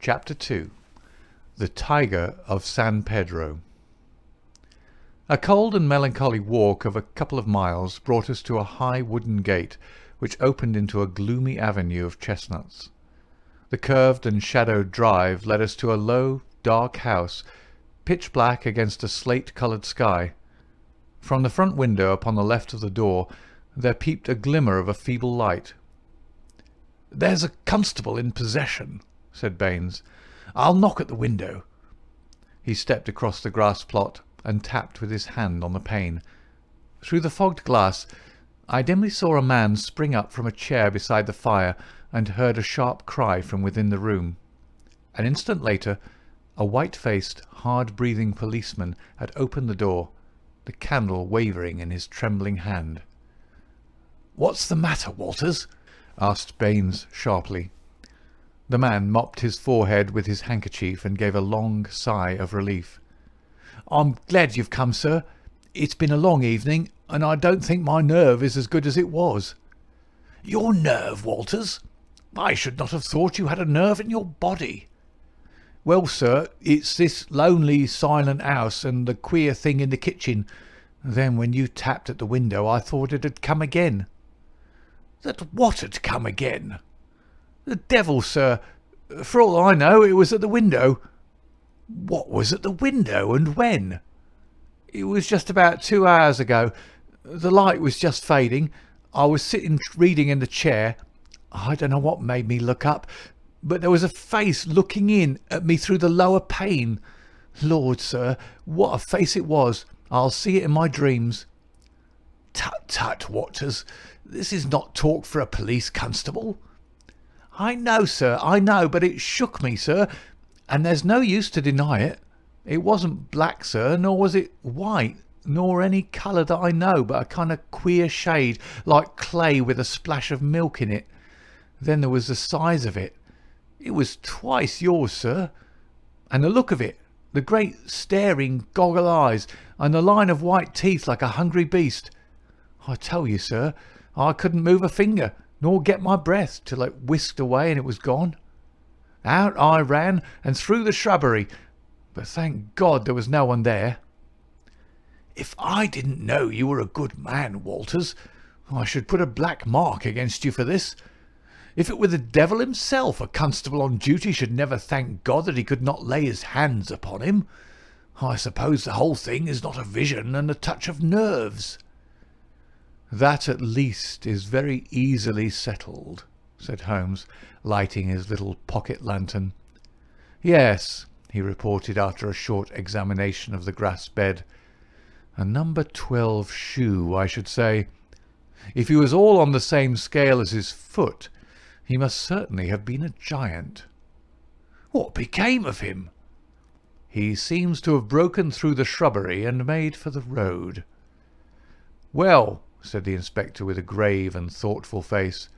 Chapter 2. The Tiger of San Pedro. A cold and melancholy walk of a couple of miles brought us to a high wooden gate which opened into a gloomy avenue of chestnuts. The curved and shadowed drive led us to a low, dark house, pitch black against a slate-coloured sky. From the front window upon the left of the door there peeped a glimmer of a feeble light. "There's a constable in possession," said Baines. "I'll knock at the window." He stepped across the grass plot and tapped with his hand on the pane. Through the fogged glass I dimly saw a man spring up from a chair beside the fire and heard a sharp cry from within the room. An instant later a white-faced, hard-breathing policeman had opened the door, the candle wavering in his trembling hand. "What's the matter, Walters?" asked Baines sharply. The man mopped his forehead with his handkerchief and gave a long sigh of relief. "I'm glad you've come, sir. It's been a long evening, and I don't think my nerve is as good as it was." "Your nerve, Walters? I should not have thought you had a nerve in your body." "Well, sir, it's this lonely, silent house and the queer thing in the kitchen. Then when you tapped at the window I thought it had come again." "That what had come again?" "The devil, sir. For all I know, it was at the window." "What was at the window, and when?" "It was just about 2 hours ago. The light was just fading. I was sitting reading in the chair. I don't know what made me look up, but there was a face looking in at me through the lower pane. Lord, sir, what a face it was. I'll see it in my dreams." "Tut, tut, Waters. This is not talk for a police constable." "I know, sir, I know, but it shook me, sir, and there's no use to deny it. It wasn't black, sir, nor was it white, nor any colour that I know, but a kind of queer shade, like clay with a splash of milk in it. Then there was the size of it. It was twice yours, sir. And the look of it, the great staring goggle eyes, and the line of white teeth like a hungry beast. I tell you, sir, I couldn't move a finger, nor get my breath, till it whisked away and it was gone. Out I ran, and through the shrubbery, but thank God there was no one there." "If I didn't know you were a good man, Walters, I should put a black mark against you for this. If it were the devil himself, a constable on duty should never thank God that he could not lay his hands upon him. I suppose the whole thing is not a vision and a touch of nerves." "That at least is very easily settled," said Holmes, lighting his little pocket lantern. "Yes," he reported after a short examination of the grass bed. "A number 12 shoe, I should say. If he was all on the same scale as his foot, he must certainly have been a giant." "What became of him?" "He seems to have broken through the shrubbery and made for the road." "Well," said the inspector with a grave and thoughtful face,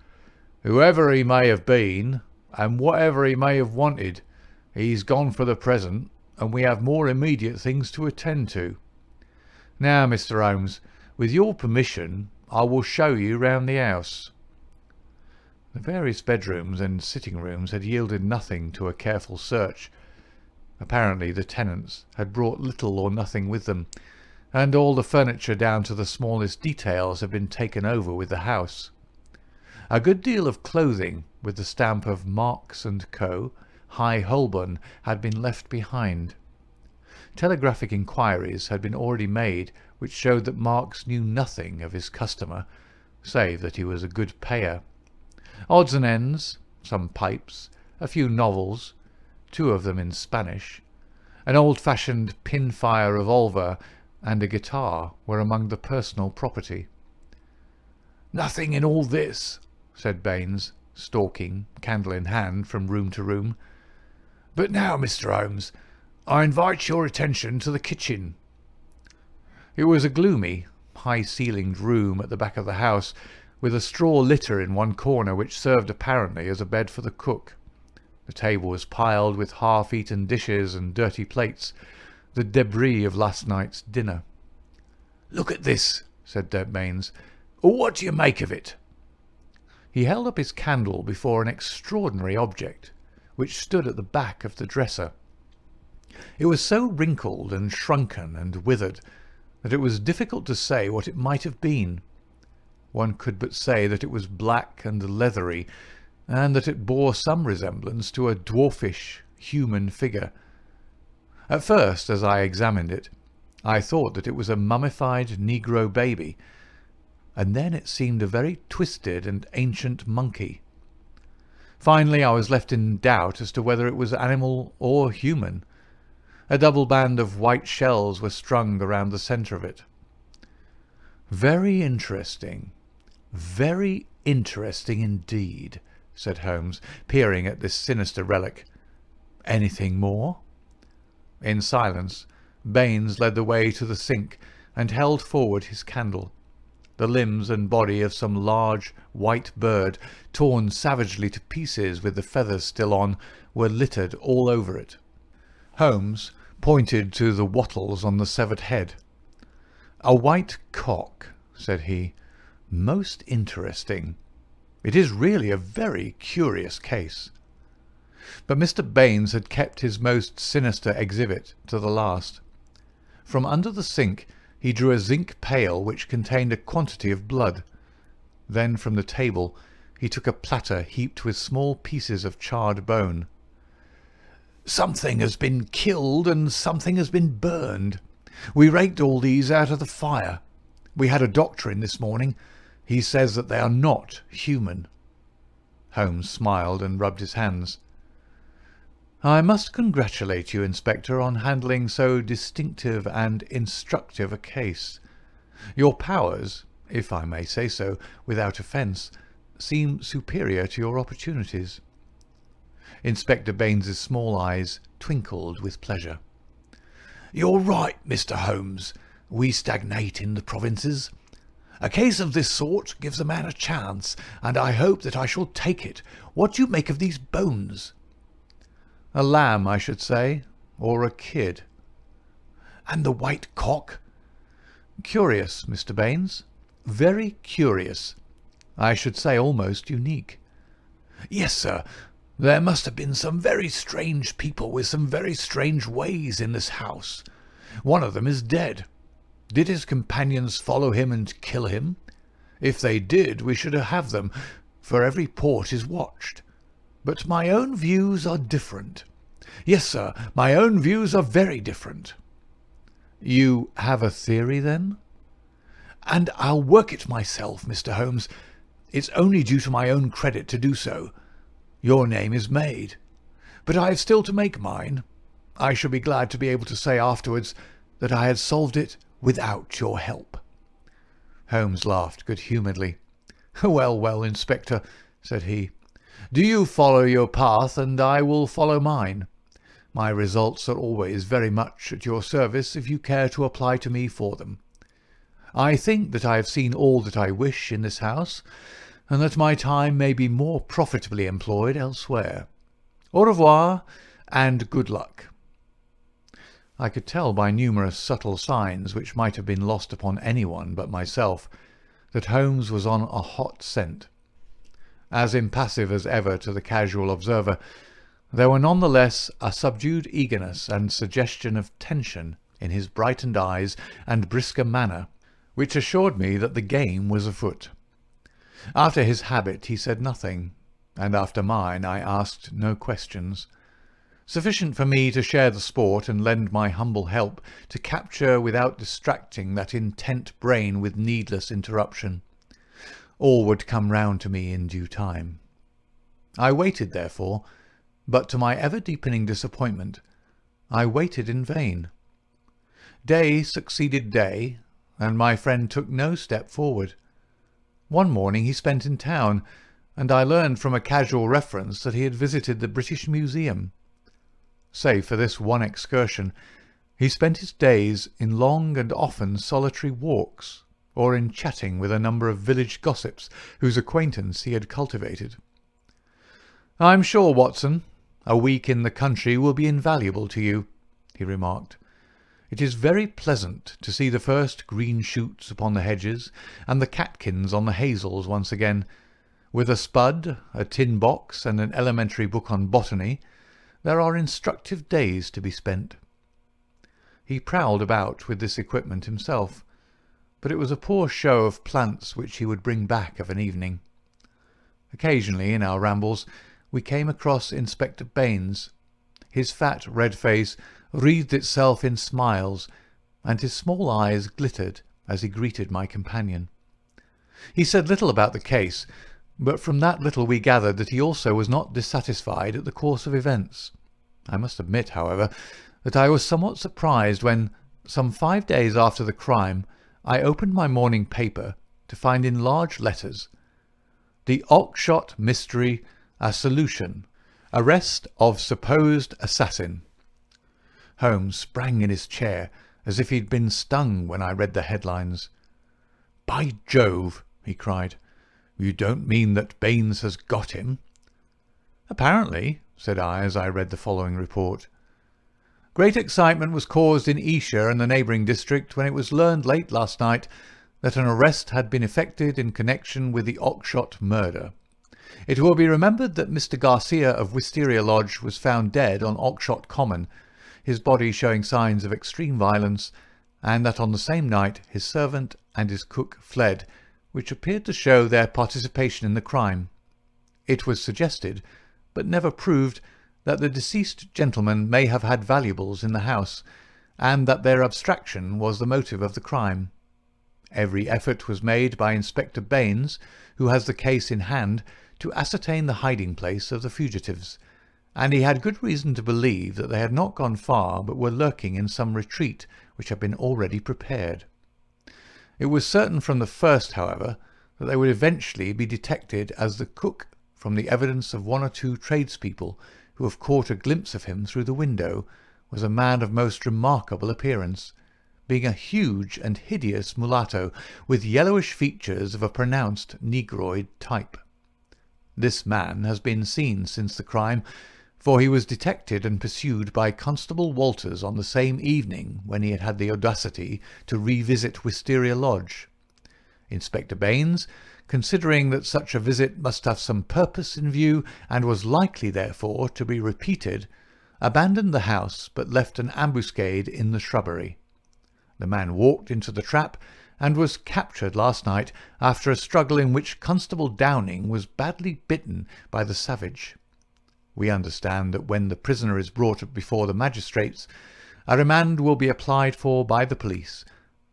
"whoever he may have been, and whatever he may have wanted, he's gone for the present, and we have more immediate things to attend to. Now, Mr. Holmes, with your permission, I will show you round the house." The various bedrooms and sitting rooms had yielded nothing to a careful search. Apparently the tenants had brought little or nothing with them, and all the furniture down to the smallest details had been taken over with the house. A good deal of clothing, with the stamp of Marks & Co., High Holborn, had been left behind. Telegraphic inquiries had been already made which showed that Marks knew nothing of his customer, save that he was a good payer. Odds and ends, some pipes, a few novels, 2 of them in Spanish, an old-fashioned pin-fire revolver and a guitar were among the personal property. "Nothing in all this," said Baines, stalking, candle in hand, from room to room. "But now, Mr. Holmes, I invite your attention to the kitchen." It was a gloomy, high-ceilinged room at the back of the house, with a straw litter in one corner which served apparently as a bed for the cook. The table was piled with half-eaten dishes and dirty plates, the debris of last night's dinner. "Look at this," said Baines. "What do you make of it?" He held up his candle before an extraordinary object, which stood at the back of the dresser. It was so wrinkled and shrunken and withered that it was difficult to say what it might have been. One could but say that it was black and leathery, and that it bore some resemblance to a dwarfish human figure. At first, as I examined it, I thought that it was a mummified negro baby, and then it seemed a very twisted and ancient monkey. Finally, I was left in doubt as to whether it was animal or human. A double band of white shells were strung around the centre of it. "Very interesting, very interesting indeed," said Holmes, peering at this sinister relic. "Anything more?" In silence, Baines led the way to the sink and held forward his candle. The limbs and body of some large white bird, torn savagely to pieces with the feathers still on, were littered all over it. Holmes pointed to the wattles on the severed head. "A white cock," said he. "Most interesting. It is really a very curious case." But Mr. Baines had kept his most sinister exhibit to the last. From under the sink he drew a zinc pail which contained a quantity of blood. Then from the table he took a platter heaped with small pieces of charred bone. "Something has been killed and something has been burned. We raked all these out of the fire. We had a doctor in this morning. He says that they are not human." Holmes smiled and rubbed his hands. "I must congratulate you, Inspector, on handling so distinctive and instructive a case. Your powers, if I may say so without offence, seem superior to your opportunities." Inspector Baines's small eyes twinkled with pleasure. "You're right, Mr. Holmes. We stagnate in the provinces. A case of this sort gives a man a chance, and I hope that I shall take it. What do you make of these bones?" "A lamb, I should say, or a kid." "And the white cock?" "Curious, Mr. Baines. Very curious. I should say almost unique." "Yes, sir. There must have been some very strange people with some very strange ways in this house. One of them is dead. Did his companions follow him and kill him? If they did, we should have them, for every port is watched. But my own views are different. Yes, sir, my own views are very different." "You have a theory, then?" "And I'll work it myself, Mr. Holmes. It's only due to my own credit to do so. Your name is made. But I have still to make mine. I shall be glad to be able to say afterwards that I had solved it without your help." Holmes laughed good-humouredly. "Well, well, Inspector," said he, "do you follow your path, and I will follow mine. My results are always very much at your service if you care to apply to me for them. I think that I have seen all that I wish in this house, and that my time may be more profitably employed elsewhere. Au revoir, and good luck." I could tell by numerous subtle signs, which might have been lost upon anyone but myself, that Holmes was on a hot scent. As impassive as ever to the casual observer, there were none the less a subdued eagerness and suggestion of tension in his brightened eyes and brisker manner, which assured me that the game was afoot. After his habit he said nothing, and after mine I asked no questions. Sufficient for me to share the sport and lend my humble help to capture without distracting that intent brain with needless interruption. All would come round to me in due time. I waited, therefore, but to my ever-deepening disappointment, I waited in vain. Day succeeded day, and my friend took no step forward. One morning he spent in town, and I learned from a casual reference that he had visited the British Museum. Save for this one excursion, he spent his days in long and often solitary walks, or in chatting with a number of village gossips whose acquaintance he had cultivated. "I'm sure, Watson, a week in the country will be invaluable to you," he remarked. "It is very pleasant to see the first green shoots upon the hedges and the catkins on the hazels once again. With a spud, a tin box, and an elementary book on botany, there are instructive days to be spent. He prowled about with this equipment himself, but it was a poor show of plants which he would bring back of an evening. Occasionally, in our rambles, we came across Inspector Baines. His fat red face wreathed itself in smiles, and his small eyes glittered as he greeted my companion. He said little about the case, but from that little we gathered that he also was not dissatisfied at the course of events. I must admit, however, that I was somewhat surprised when, some 5 days after the crime, I opened my morning paper to find in large letters, "The Oxshott Mystery, a Solution. Arrest of Supposed Assassin." Holmes sprang in his chair as if he'd been stung when I read the headlines. "By Jove!" he cried. "You don't mean that Baines has got him?" "Apparently," said I as I read the following report. "Great excitement was caused in Esher and the neighbouring district when it was learned late last night that an arrest had been effected in connection with the Oxshott murder. It will be remembered that Mr. Garcia of Wisteria Lodge was found dead on Oxshott Common, his body showing signs of extreme violence, and that on the same night his servant and his cook fled, which appeared to show their participation in the crime. It was suggested, but never proved, that the deceased gentleman may have had valuables in the house, and that their abstraction was the motive of the crime. Every effort was made by Inspector Baines, who has the case in hand, to ascertain the hiding-place of the fugitives, and he had good reason to believe that they had not gone far but were lurking in some retreat which had been already prepared. It was certain from the first, however, that they would eventually be detected as the cook from the evidence of 1 or 2 tradespeople who have caught a glimpse of him through the window, was a man of most remarkable appearance, being a huge and hideous mulatto, with yellowish features of a pronounced negroid type. This man has been seen since the crime, for he was detected and pursued by Constable Walters on the same evening when he had had the audacity to revisit Wisteria Lodge. Inspector Baines, considering that such a visit must have some purpose in view and was likely therefore to be repeated, abandoned the house but left an ambuscade in the shrubbery. The man walked into the trap and was captured last night after a struggle in which Constable Downing was badly bitten by the savage. We understand that when the prisoner is brought before the magistrates, a remand will be applied for by the police,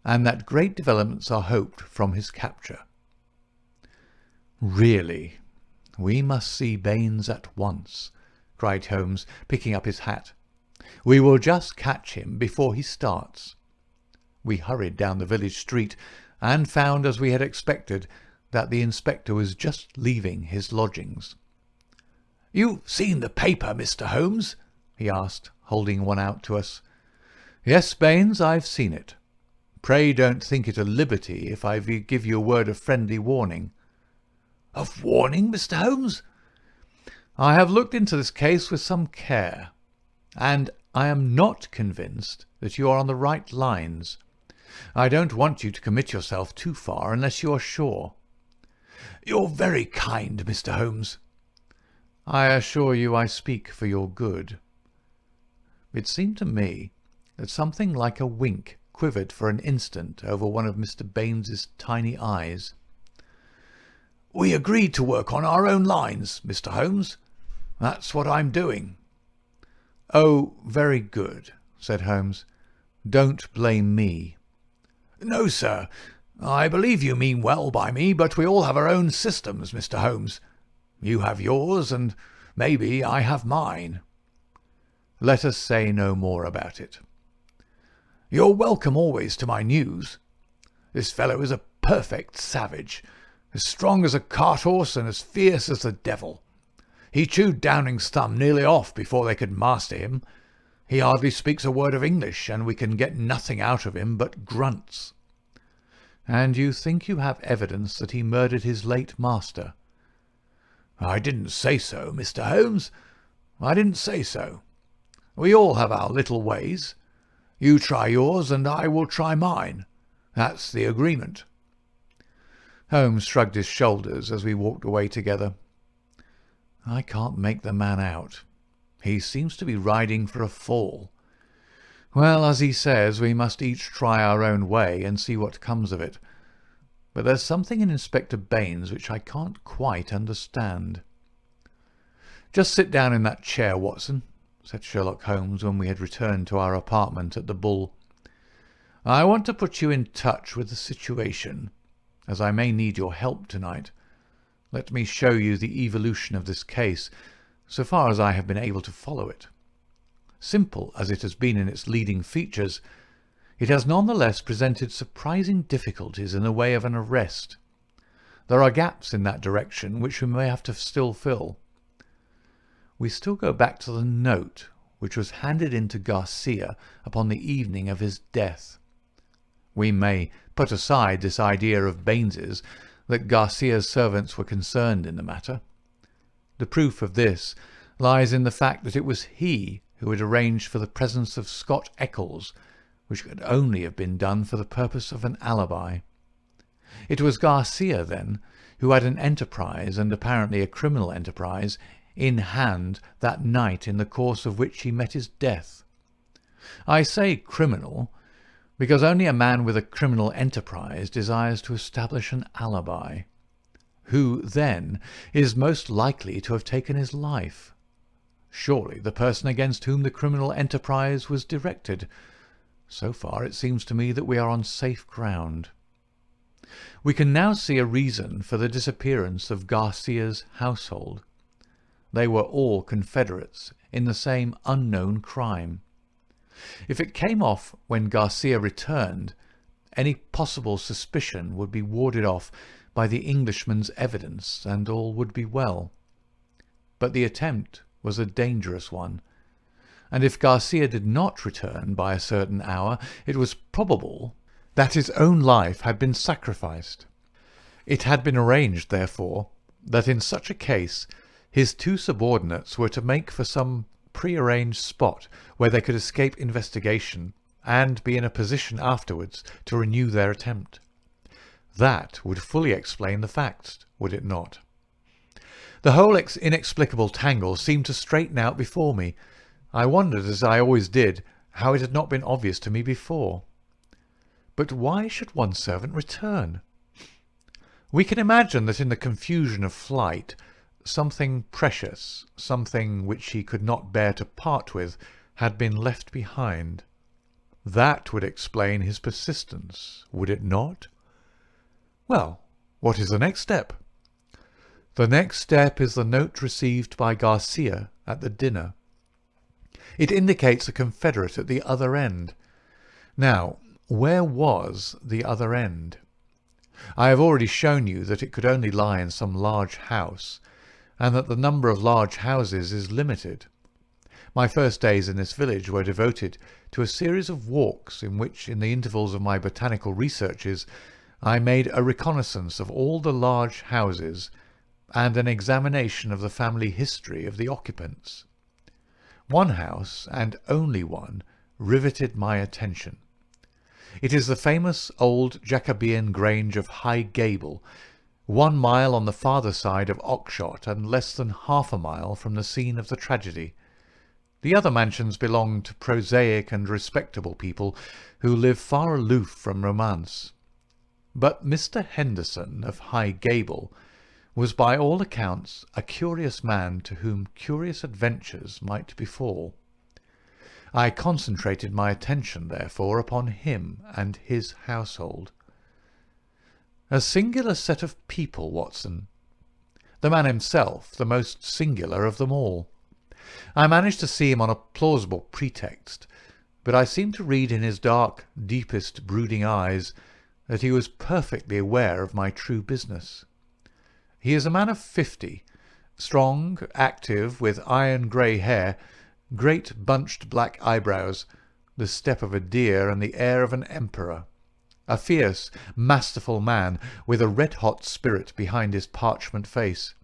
and that great developments are hoped from his capture. "Really, we must see Baines at once," cried Holmes, picking up his hat. "We will just catch him before he starts." We hurried down the village street, and found, as we had expected, that the inspector was just leaving his lodgings. "You've seen the paper, Mr. Holmes?" he asked, holding one out to us. "Yes, Baines, I've seen it. Pray don't think it a liberty if I give you a word of friendly warning." "Of warning, Mr. Holmes?" "I have looked into this case with some care, and I am not convinced that you are on the right lines. I don't want you to commit yourself too far unless you are sure." "You're very kind, Mr. Holmes." "I assure you I speak for your good." It seemed to me that something like a wink quivered for an instant over one of Mr. Baines's tiny eyes. "We agreed to work on our own lines, Mr. Holmes. That's what I'm doing." "Oh, very good," said Holmes. "Don't blame me." "No, sir. I believe you mean well by me, but we all have our own systems, Mr. Holmes. You have yours, and maybe I have mine." "Let us say no more about it." "You're welcome always to my news. This fellow is a perfect savage, as strong as a cart-horse and as fierce as the devil. He chewed Downing's thumb nearly off before they could master him. He hardly speaks a word of English, and we can get nothing out of him but grunts." "And you think you have evidence that he murdered his late master?" "I didn't say so, Mr. Holmes. I didn't say so. We all have our little ways. You try yours, and I will try mine. That's the agreement." Holmes shrugged his shoulders as we walked away together. I can't make the man out. He seems to be riding for a fall. Well, as he says, we must each try our own way and see what comes of it. But there's something in Inspector Baines which I can't quite understand. Just sit down in that chair, Watson, said Sherlock Holmes when we had returned to our apartment at the Bull. I want to put you in touch with the situation, as I may need your help tonight. Let me show you the evolution of this case, so far as I have been able to follow it. Simple as it has been in its leading features, it has none the less presented surprising difficulties in the way of an arrest. There are gaps in that direction which we may have to still fill. We still go back to the note which was handed in to Garcia upon the evening of his death. We may put aside this idea of Baines's that Garcia's servants were concerned in the matter. The proof of this lies in the fact that it was he who had arranged for the presence of Scott Eccles, which could only have been done for the purpose of an alibi. It was Garcia, then, who had an enterprise, and apparently a criminal enterprise, in hand that night in the course of which he met his death. I say criminal, because only a man with a criminal enterprise desires to establish an alibi. Who, then, is most likely to have taken his life? Surely the person against whom the criminal enterprise was directed. So far it seems to me that we are on safe ground. We can now see a reason for the disappearance of Garcia's household. They were all confederates in the same unknown crime. If it came off when Garcia returned, any possible suspicion would be warded off by the Englishman's evidence, and all would be well. But the attempt was a dangerous one, and if Garcia did not return by a certain hour, it was probable that his own life had been sacrificed. It had been arranged, therefore, that in such a case his two subordinates were to make for some prearranged spot where they could escape investigation and be in a position afterwards to renew their attempt. That would fully explain the facts, would it not? The whole inexplicable tangle seemed to straighten out before me. I wondered, as I always did, how it had not been obvious to me before. But why should one servant return? We can imagine that in the confusion of flight, something precious, something which he could not bear to part with, had been left behind. That would explain his persistence, would it not? Well, what is the next step? The next step is the note received by Garcia at the dinner. It indicates a confederate at the other end. Now, where was the other end? I have already shown you that it could only lie in some large house, and that the number of large houses is limited. My first days in this village were devoted to a series of walks in which, in the intervals of my botanical researches, I made a reconnaissance of all the large houses and an examination of the family history of the occupants. One house, and only one, riveted my attention. It is the famous old Jacobean Grange of High Gable, 1 mile on the farther side of Oxshott and less than half a mile from the scene of the tragedy. The other mansions belong to prosaic and respectable people who live far aloof from romance. But Mr. Henderson of High Gable was by all accounts a curious man to whom curious adventures might befall. I concentrated my attention, therefore, upon him and his household. A singular set of people, Watson. The man himself, the most singular of them all. I managed to see him on a plausible pretext, but I seemed to read in his dark, deepest, brooding eyes that he was perfectly aware of my true business. He is a man of 50, strong, active, with iron-grey hair, great bunched black eyebrows, the step of a deer and the air of an emperor. A fierce, masterful man, with a red-hot spirit behind his parchment face.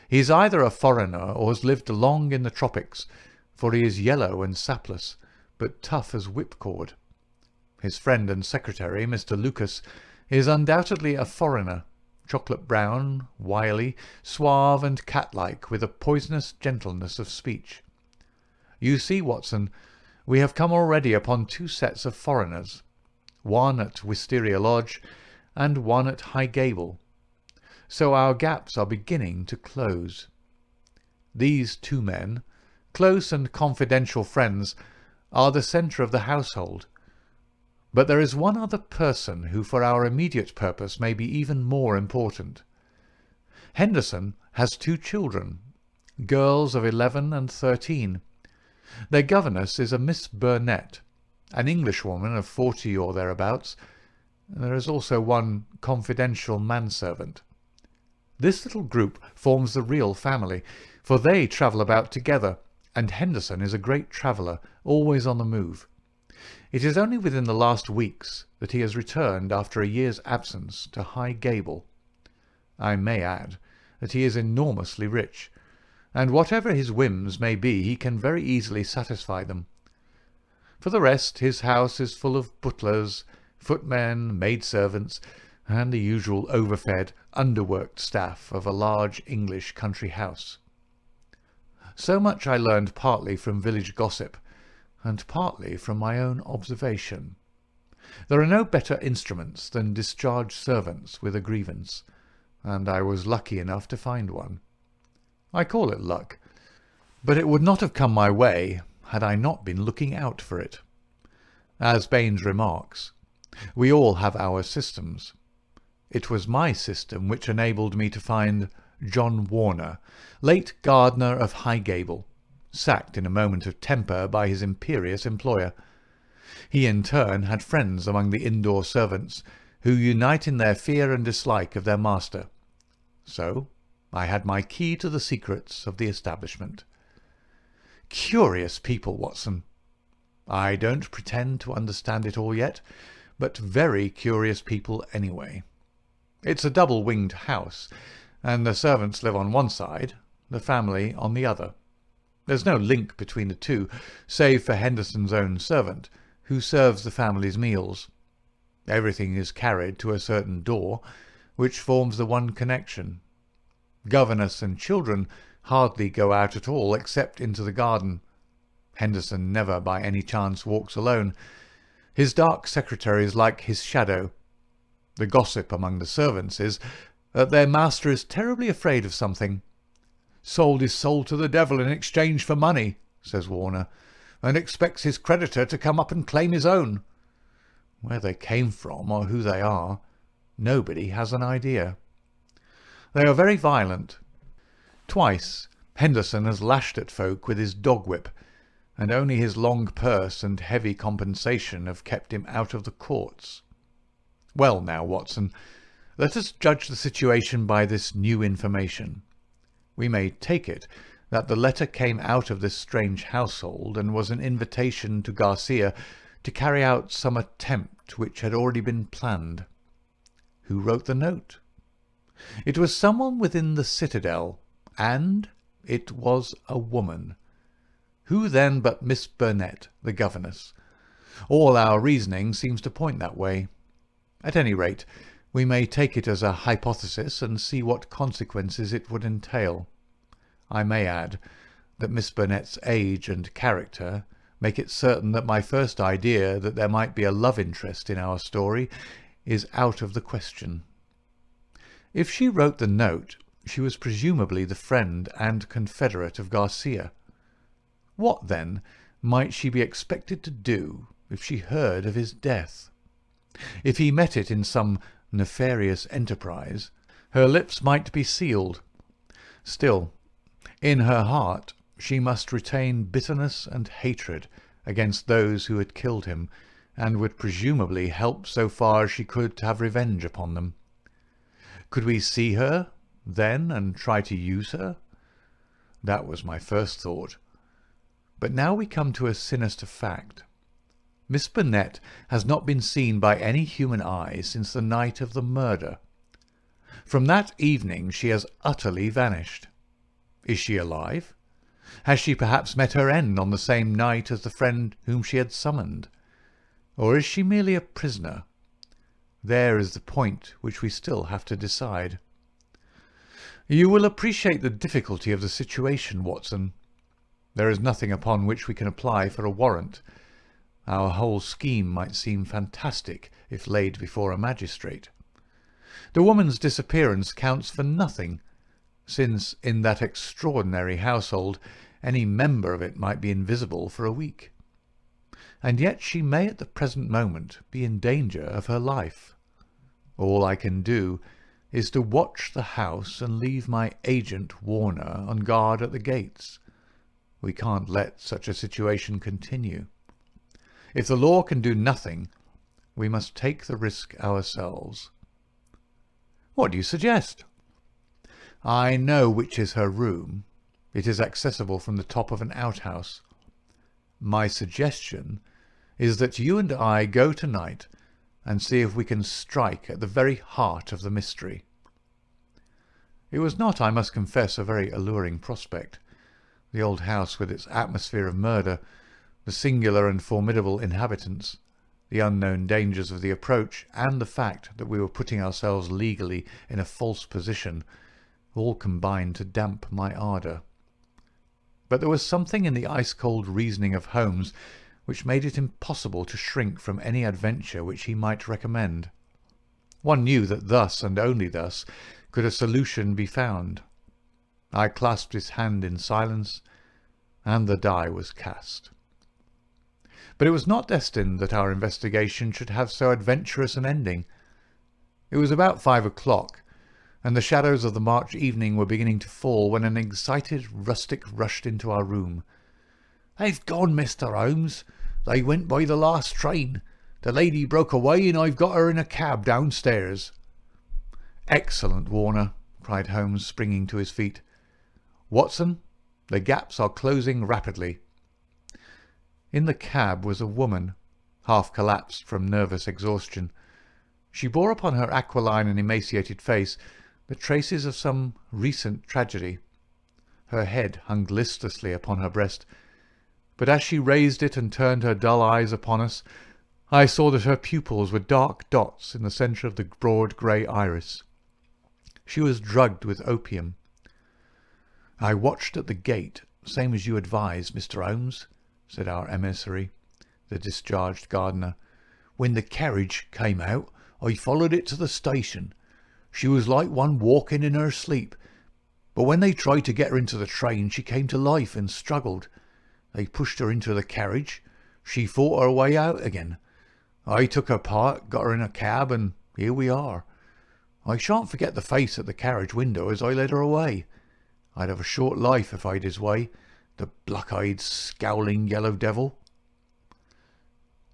He is either a foreigner or has lived long in the tropics, for he is yellow and sapless, but tough as whipcord. His friend and secretary, Mr. Lucas, is undoubtedly a foreigner, chocolate brown, wily, suave and cat-like, with a poisonous gentleness of speech. "You see, Watson, we have come already upon 2 sets of foreigners, one at Wisteria Lodge and one at High Gable, so our gaps are beginning to close. These 2 men, close and confidential friends, are the centre of the household. But there is one other person who for our immediate purpose may be even more important. Henderson has 2 children, girls of 11 and 13. Their governess is a Miss Burnett, an Englishwoman of 40 or thereabouts. There is also one confidential manservant. This little group forms the real family, for they travel about together, and Henderson is a great traveller, always on the move. It is only within the last weeks that he has returned after a year's absence to High Gable. I may add that he is enormously rich, and whatever his whims may be, he can very easily satisfy them. For the rest, his house is full of butlers, footmen, maidservants, and the usual overfed, underworked staff of a large English country house. So much I learned partly from village gossip, and partly from my own observation. There are no better instruments than discharged servants with a grievance, and I was lucky enough to find one. I call it luck, but it would not have come my way had I not been looking out for it. As Baines remarks, we all have our systems. It was my system which enabled me to find John Warner, late gardener of High Gable, sacked in a moment of temper by his imperious employer. He in turn had friends among the indoor servants, who unite in their fear and dislike of their master. So I had my key to the secrets of the establishment. Curious people, Watson. I don't pretend to understand it all yet, but very curious people anyway. It's a double-winged house, and the servants live on one side, the family on the other. There's no link between the two, save for Henderson's own servant, who serves the family's meals. Everything is carried to a certain door, which forms the one connection. Governess and children hardly go out at all except into the garden. Henderson never by any chance walks alone. His dark secretary is like his shadow. The gossip among the servants is that their master is terribly afraid of something. "Sold his soul to the devil in exchange for money," says Warner, "and expects his creditor to come up and claim his own." Where they came from or who they are, nobody has an idea. They are very violent. Twice Henderson has lashed at folk with his dog-whip, and only his long purse and heavy compensation have kept him out of the courts. Well now, Watson, let us judge the situation by this new information. We may take it that the letter came out of this strange household and was an invitation to Garcia to carry out some attempt which had already been planned. Who wrote the note? It was someone within the citadel, and it was a woman. Who then but Miss Burnett, the governess? All our reasoning seems to point that way. At any rate, we may take it as a hypothesis and see what consequences it would entail. I may add that Miss Burnett's age and character make it certain that my first idea that there might be a love interest in our story is out of the question. If she wrote the note, she was presumably the friend and confederate of Garcia. What, then, might she be expected to do if she heard of his death? If he met it in some nefarious enterprise, her lips might be sealed. Still, in her heart she must retain bitterness and hatred against those who had killed him, and would presumably help so far as she could to have revenge upon them. Could we see her, then, and try to use her? That was my first thought. But now we come to a sinister fact. Miss Burnett has not been seen by any human eye since the night of the murder. From that evening she has utterly vanished. Is she alive? Has she perhaps met her end on the same night as the friend whom she had summoned? Or is she merely a prisoner? There is the point which we still have to decide. You will appreciate the difficulty of the situation, Watson. There is nothing upon which we can apply for a warrant. Our whole scheme might seem fantastic if laid before a magistrate. The woman's disappearance counts for nothing, since in that extraordinary household any member of it might be invisible for a week. And yet she may at the present moment be in danger of her life. All I can do is to watch the house and leave my agent Warner on guard at the gates. We can't let such a situation continue. If the law can do nothing, we must take the risk ourselves. What do you suggest? I know which is her room. It is accessible from the top of an outhouse. My suggestion is that you and I go tonight and see if we can strike at the very heart of the mystery. It was not, I must confess, a very alluring prospect. The old house with its atmosphere of murder, the singular and formidable inhabitants, the unknown dangers of the approach, and the fact that we were putting ourselves legally in a false position, all combined to damp my ardour. But there was something in the ice-cold reasoning of Holmes which made it impossible to shrink from any adventure which he might recommend. One knew that thus, and only thus, could a solution be found. I clasped his hand in silence, and the die was cast. But it was not destined that our investigation should have so adventurous an ending. It was about 5 o'clock, and the shadows of the March evening were beginning to fall, when an excited rustic rushed into our room. "They've gone, Mr. Holmes. They went by the last train. The lady broke away, and I've got her in a cab downstairs." "Excellent, Warner," cried Holmes, springing to his feet. "Watson, the gaps are closing rapidly." In the cab was a woman, half collapsed from nervous exhaustion. She bore upon her aquiline and emaciated face the traces of some recent tragedy. Her head hung listlessly upon her breast, but as she raised it and turned her dull eyes upon us, I saw that her pupils were dark dots in the centre of the broad grey iris. She was drugged with opium. "I watched at the gate, same as you advised, Mr. Holmes," said our emissary, the discharged gardener. "When the carriage came out, I followed it to the station. She was like one walking in her sleep, but when they tried to get her into the train, she came to life and struggled. They pushed her into the carriage. She fought her way out again. I took her part, got her in a cab, and here we are. I shan't forget the face at the carriage window as I led her away. I'd have a short life if I'd his way, the black-eyed, scowling yellow devil."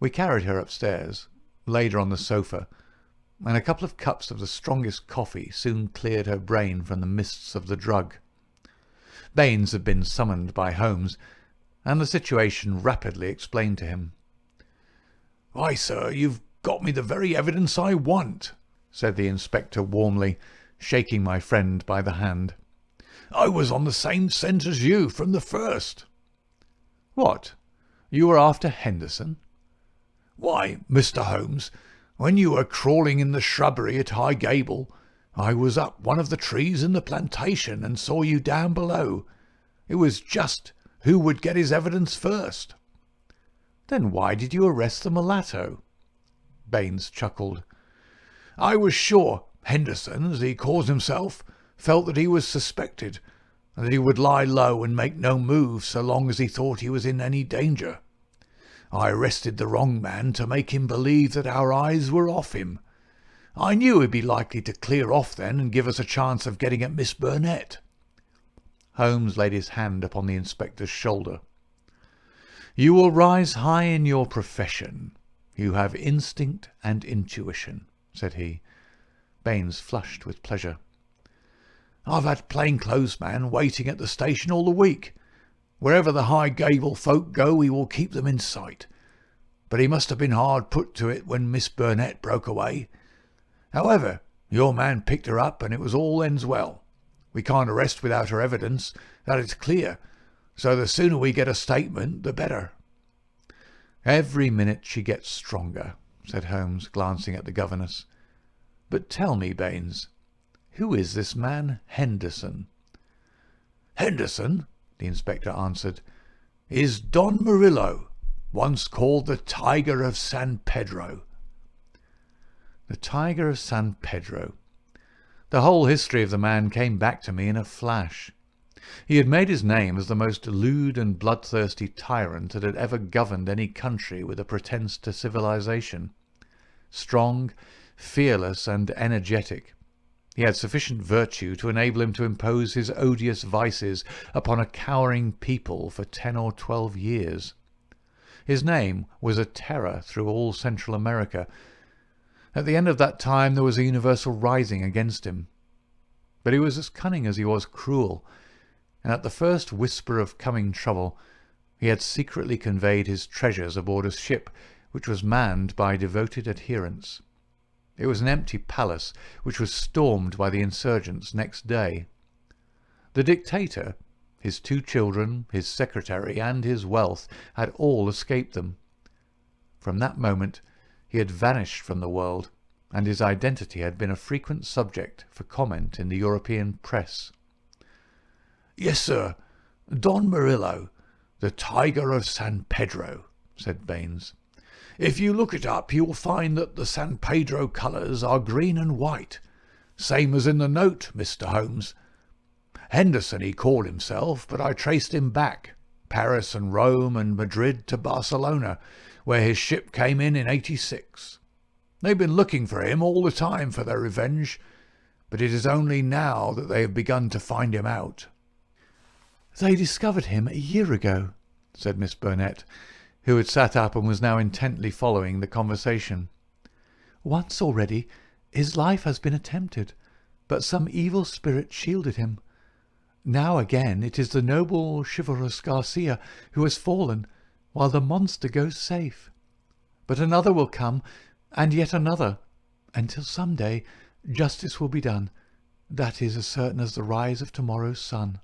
We carried her upstairs, laid her on the sofa, and a couple of cups of the strongest coffee soon cleared her brain from the mists of the drug. Baines had been summoned by Holmes, and the situation rapidly explained to him. "Why, sir, you've got me the very evidence I want," said the inspector warmly, shaking my friend by the hand. "I was on the same scent as you from the first." "What? You were after Henderson?" "Why, Mr. Holmes, when you were crawling in the shrubbery at High Gable, I was up one of the trees in the plantation and saw you down below. It was just who would get his evidence first." "Then why did you arrest the mulatto?" Baines chuckled. "I was sure Henderson, as he calls himself, felt that he was suspected, and that he would lie low and make no move so long as he thought he was in any danger. I arrested the wrong man to make him believe that our eyes were off him. I knew he'd be likely to clear off then and give us a chance of getting at Miss Burnett." Holmes laid his hand upon the inspector's shoulder. "You will rise high in your profession. You have instinct and intuition," said he. Baines flushed with pleasure. "I've had plainclothes-man waiting at the station all the week. Wherever the High Gable folk go, he will keep them in sight. But he must have been hard put to it when Miss Burnett broke away. However, your man picked her up, and it was all ends well. We can't arrest without her evidence, that is clear, so the sooner we get a statement, the better." "Every minute she gets stronger," said Holmes, glancing at the governess. But tell me, Baines, who is this man Henderson?" "Henderson," the inspector answered, "is Don Murillo, once called the Tiger of San Pedro." The Tiger of San Pedro. The whole history of the man came back to me in a flash. He had made his name as the most lewd and bloodthirsty tyrant that had ever governed any country with a pretence to civilization. Strong, fearless, and energetic, he had sufficient virtue to enable him to impose his odious vices upon a cowering people for 10 or 12 years. His name was a terror through all Central America. At the end of that time there was a universal rising against him. But he was as cunning as he was cruel, and at the first whisper of coming trouble he had secretly conveyed his treasures aboard a ship which was manned by devoted adherents. It was an empty palace which was stormed by the insurgents next day. The dictator, his 2 children, his secretary, and his wealth had all escaped them. From that moment he had vanished from the world, and his identity had been a frequent subject for comment in the European press. "Yes, sir, Don Murillo, the Tiger of San Pedro," said Baines. "If you look it up you will find that the San Pedro colours are green and white, same as in the note, Mr. Holmes. Henderson he called himself, but I traced him back, Paris and Rome and Madrid to Barcelona, where his ship came in '86. They've been looking for him all the time for their revenge, but it is only now that they have begun to find him out." "They discovered him a year ago," said Miss Burnett, who had sat up and was now intently following the conversation. "Once already his life has been attempted, but some evil spirit shielded him. Now again it is the noble chivalrous Garcia who has fallen, while the monster goes safe. But another will come, and yet another, until some day justice will be done. That is as certain as the rise of tomorrow's sun."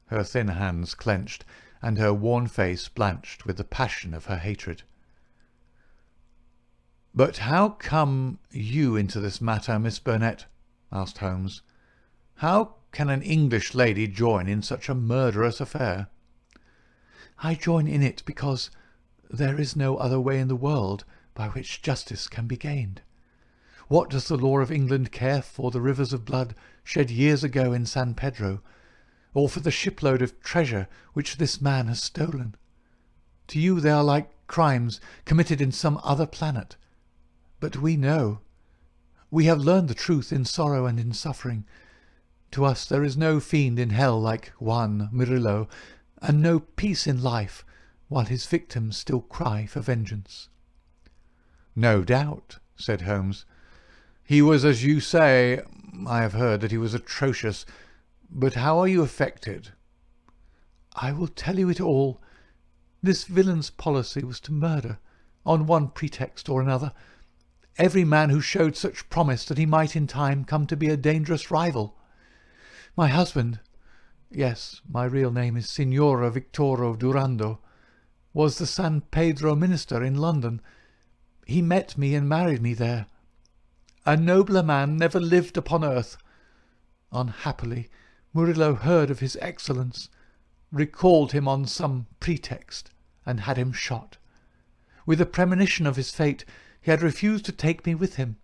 Her thin hands clenched, and her worn face blanched with the passion of her hatred. "But how come you into this matter, Miss Burnett?" asked Holmes. "How can an English lady join in such a murderous affair?" "I join in it because there is no other way in the world by which justice can be gained. What does the law of England care for the rivers of blood shed years ago in San Pedro, or for the shipload of treasure which this man has stolen? To you they are like crimes committed in some other planet. But we know. We have learned the truth in sorrow and in suffering. To us there is no fiend in hell like Juan Murillo, and no peace in life while his victims still cry for vengeance." "No doubt," said Holmes. "He was, as you say. I have heard that he was atrocious. But how are you affected?" "I will tell you it all. This villain's policy was to murder, on one pretext or another, every man who showed such promise that he might in time come to be a dangerous rival. My husband, yes, my real name is Signora Victoro Durando, was the San Pedro minister in London. He met me and married me there. A nobler man never lived upon earth. Unhappily, Murillo heard of his excellence, recalled him on some pretext, and had him shot. With a premonition of his fate, he had refused to take me with him.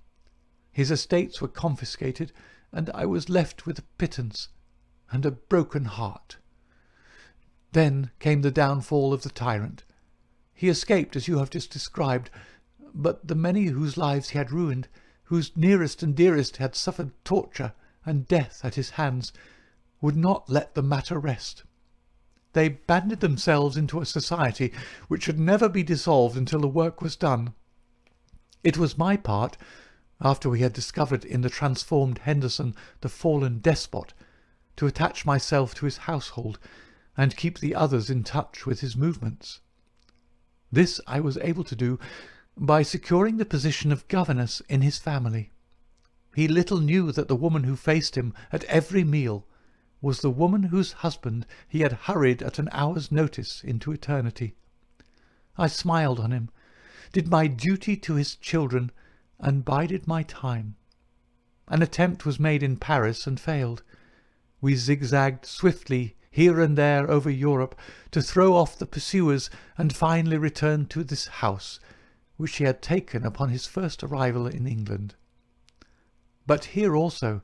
His estates were confiscated, and I was left with a pittance and a broken heart. Then came the downfall of the tyrant. He escaped as you have just described, but the many whose lives he had ruined, whose nearest and dearest had suffered torture and death at his hands, would not let the matter rest. They banded themselves into a society which should never be dissolved until the work was done. It was my part, after we had discovered in the transformed Henderson the fallen despot, to attach myself to his household and keep the others in touch with his movements. This I was able to do by securing the position of governess in his family. He little knew that the woman who faced him at every meal was the woman whose husband he had hurried at an hour's notice into eternity. I smiled on him, did my duty to his children, and bided my time. An attempt was made in Paris and failed. We zigzagged swiftly here and there over Europe to throw off the pursuers and finally returned to this house, which he had taken upon his first arrival in England. But here also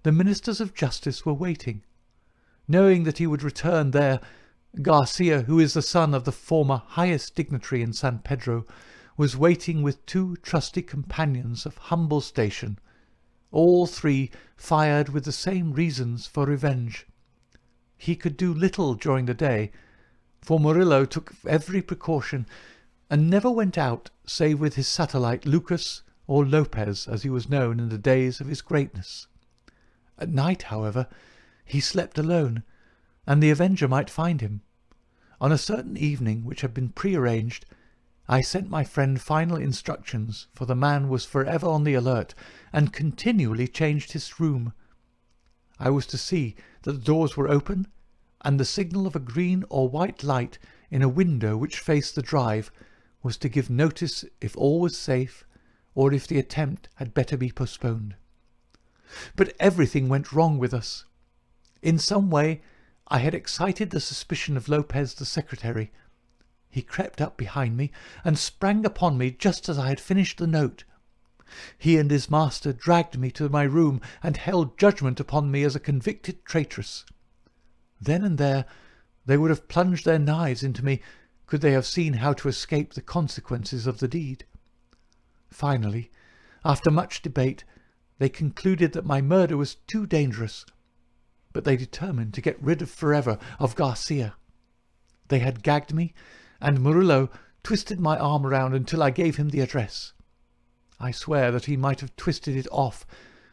the ministers of justice were waiting. Knowing that he would return there, Garcia, who is the son of the former highest dignitary in San Pedro, was waiting with 2 trusty companions of humble station. All 3 fired with the same reasons for revenge. He could do little during the day, for Murillo took every precaution and never went out save with his satellite Lucas, or Lopez as he was known in the days of his greatness. At night, however, he slept alone, and the avenger might find him. On a certain evening which had been prearranged, I sent my friend final instructions, for the man was forever on the alert and continually changed his room. I was to see that the doors were open, and the signal of a green or white light in a window which faced the drive was to give notice if all was safe, or if the attempt had better be postponed. But everything went wrong with us. In some way I had excited the suspicion of Lopez the secretary. He crept up behind me and sprang upon me just as I had finished the note. He and his master dragged me to my room and held judgment upon me as a convicted traitress. Then and there they would have plunged their knives into me could they have seen how to escape the consequences of the deed. Finally, after much debate, they concluded that my murder was too dangerous, but they determined to get rid forever of Garcia. They had gagged me, and Murillo twisted my arm around until I gave him the address. I swear that he might have twisted it off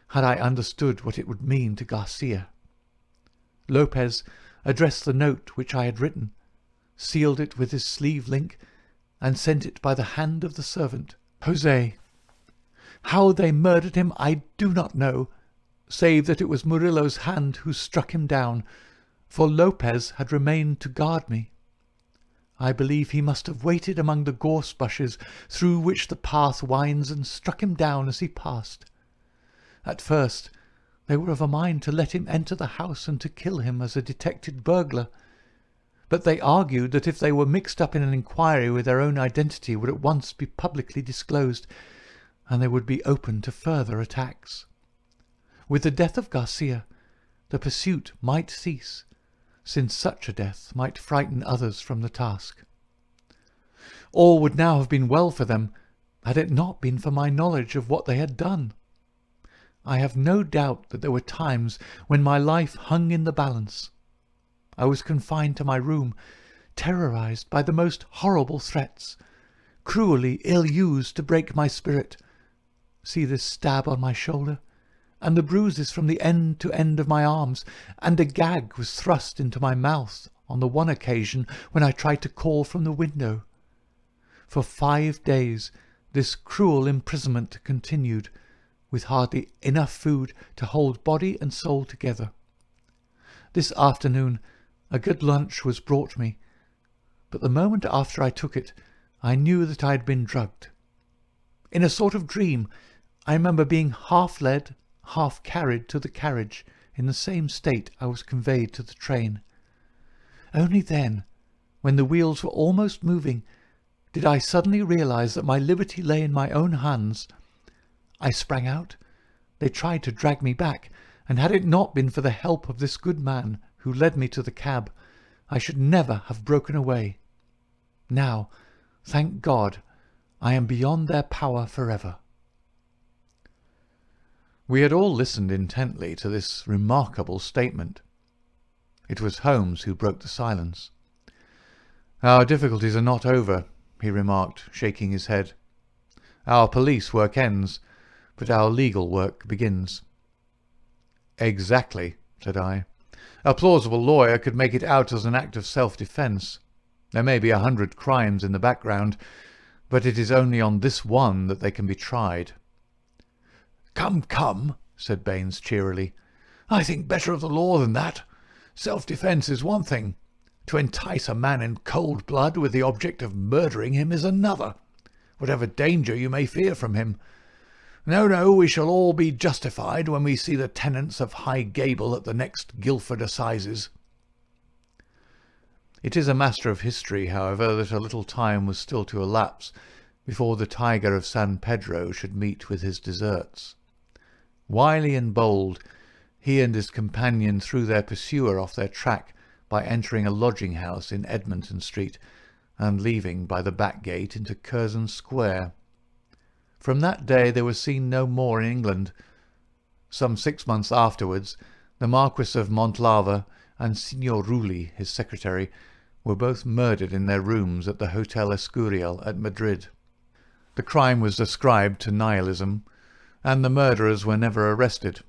had I understood what it would mean to Garcia. Lopez addressed the note which I had written, sealed it with his sleeve link, and sent it by the hand of the servant, Jose. How they murdered him I do not know, save that it was Murillo's hand who struck him down, for Lopez had remained to guard me. I believe he must have waited among the gorse bushes through which the path winds and struck him down as he passed. At first they were of a mind to let him enter the house and to kill him as a detected burglar, but they argued that if they were mixed up in an inquiry with their own identity would at once be publicly disclosed, and they would be open to further attacks. With the death of Garcia, the pursuit might cease, since such a death might frighten others from the task. All would now have been well for them, had it not been for my knowledge of what they had done. I have no doubt that there were times when my life hung in the balance. I was confined to my room, terrorized by the most horrible threats, cruelly ill-used to break my spirit. See this stab on my shoulder, and the bruises from the end to end of my arms, and a gag was thrust into my mouth on the one occasion when I tried to call from the window. For 5 days this cruel imprisonment continued, with hardly enough food to hold body and soul together. This afternoon a good lunch was brought me, but the moment after I took it I knew that I had been drugged. In a sort of dream I remember being half led, half carried to the carriage. In the same state I was conveyed to the train. Only then, when the wheels were almost moving, did I suddenly realize that my liberty lay in my own hands. I sprang out. They tried to drag me back, and had it not been for the help of this good man who led me to the cab, I should never have broken away. Now, thank God, I am beyond their power forever. We had all listened intently to this remarkable statement. It was Holmes who broke the silence. "Our difficulties are not over," he remarked, shaking his head. "Our police work ends, but our legal work begins." "Exactly," said I. "A plausible lawyer could make it out as an act of self-defence. There may be 100 crimes in the background, but it is only on this one that they can be tried." "Come, come," said Baines cheerily. "I think better of the law than that. Self-defence is one thing. To entice a man in cold blood with the object of murdering him is another, whatever danger you may fear from him. No, no, we shall all be justified when we see the tenants of High Gable at the next Guildford Assizes. It is a matter of history, however, that a little time was still to elapse before the tiger of San Pedro should meet with his deserts. Wily and bold, he and his companion threw their pursuer off their track by entering a lodging-house in Edmonton Street and leaving by the back gate into Curzon Square. From that day they were seen no more in England. Some 6 months afterwards, the Marquis of Montlava and Signor Rulli, his secretary, were both murdered in their rooms at the Hotel Escurial at Madrid. The crime was ascribed to nihilism, and the murderers were never arrested.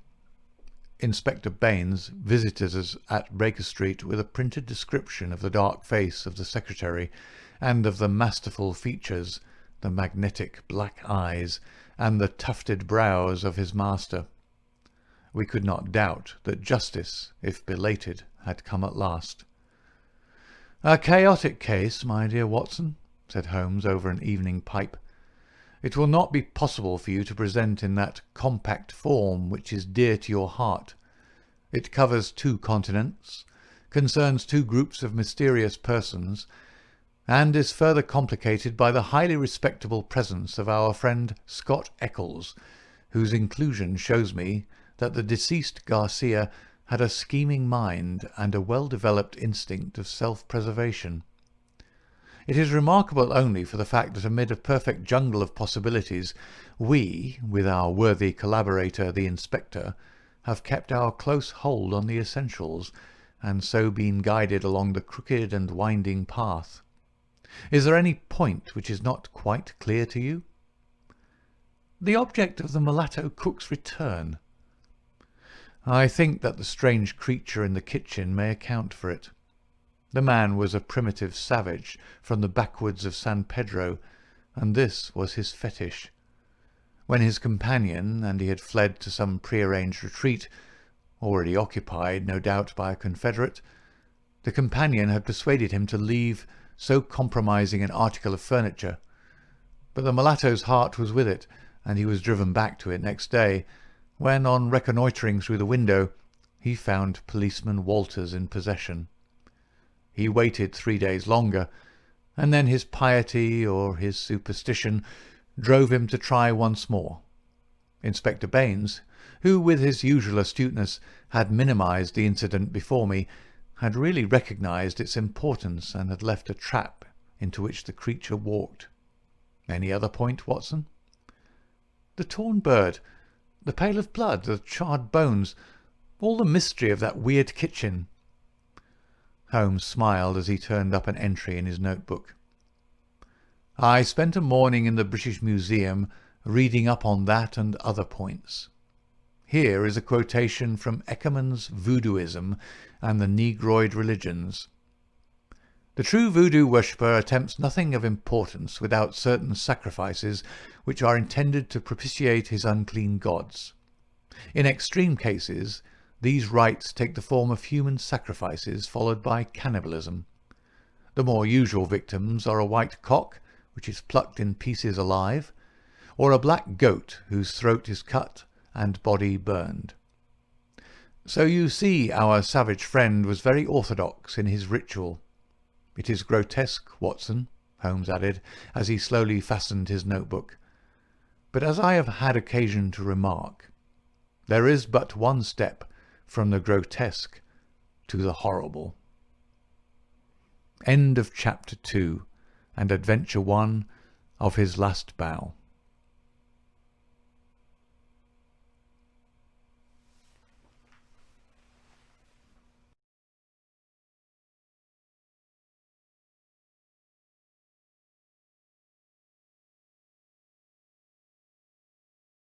Inspector Baines visited us at Baker Street with a printed description of the dark face of the secretary and of the masterful features, the magnetic black eyes, and the tufted brows of his master. We could not doubt that justice, if belated, had come at last. "A chaotic case, my dear Watson," said Holmes over an evening pipe. "It will not be possible for you to present in that compact form which is dear to your heart. It covers 2 continents, concerns 2 groups of mysterious persons, and is further complicated by the highly respectable presence of our friend Scott Eccles, whose inclusion shows me that the deceased Garcia had a scheming mind and a well-developed instinct of self-preservation. It is remarkable only for the fact that amid a perfect jungle of possibilities, we, with our worthy collaborator the inspector, have kept our close hold on the essentials, and so been guided along the crooked and winding path. Is there any point which is not quite clear to you?" "The object of the mulatto cook's return." "I think that the strange creature in the kitchen may account for it. The man was a primitive savage from the backwoods of San Pedro, and this was his fetish. When his companion and he had fled to some prearranged retreat, already occupied, no doubt, by a confederate, the companion had persuaded him to leave so compromising an article of furniture. But the mulatto's heart was with it, and he was driven back to it next day, when, on reconnoitring through the window, he found Policeman Walters in possession. He waited 3 days longer, and then his piety or his superstition drove him to try once more. Inspector Baines, who with his usual astuteness had minimized the incident before me, had really recognized its importance and had left a trap into which the creature walked. Any other point, Watson?" "The torn bird, the pail of blood, the charred bones, all the mystery of that weird kitchen." Holmes smiled as he turned up an entry in his notebook. "I spent a morning in the British Museum reading up on that and other points. Here is a quotation from Eckermann's Voodooism and the Negroid Religions. The true voodoo worshipper attempts nothing of importance without certain sacrifices which are intended to propitiate his unclean gods. In extreme cases, these rites take the form of human sacrifices followed by cannibalism. The more usual victims are a white cock, which is plucked in pieces alive, or a black goat whose throat is cut and body burned. So you see our savage friend was very orthodox in his ritual. It is grotesque, Watson," Holmes added, as he slowly fastened his notebook. "But as I have had occasion to remark, there is but one step from the grotesque to the horrible." End of Chapter 2 and Adventure 1 of His Last Bow.